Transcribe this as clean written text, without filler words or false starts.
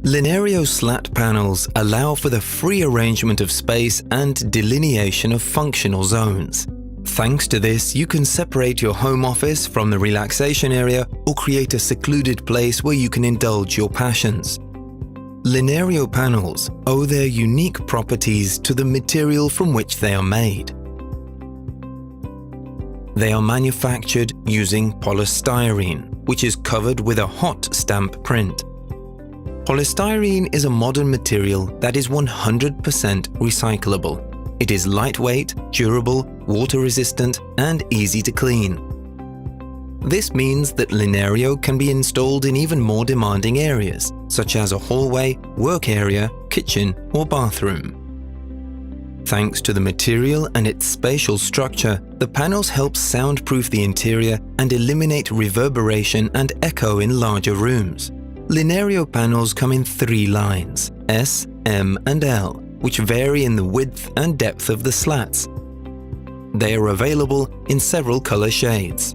Linerio slat panels allow for the free arrangement of space and delineation of functional zones. Thanks to this, you can separate your home office from the relaxation area or create a secluded place where you can indulge your passions. Linerio panels owe their unique properties to the material from which they are made. They are manufactured using polystyrene, which is covered with a hot stamp print. Polystyrene is a modern material that is 100% recyclable. It is lightweight, durable, water-resistant, and easy to clean. This means that Linerio can be installed in even more demanding areas, such as a hallway, work area, kitchen, or bathroom. Thanks to the material and its spatial structure, the panels help soundproof the interior and eliminate reverberation and echo in larger rooms. Linerio panels come in 3 lines, S, M, and L, which vary in the width and depth of the slats. They are available in several color shades.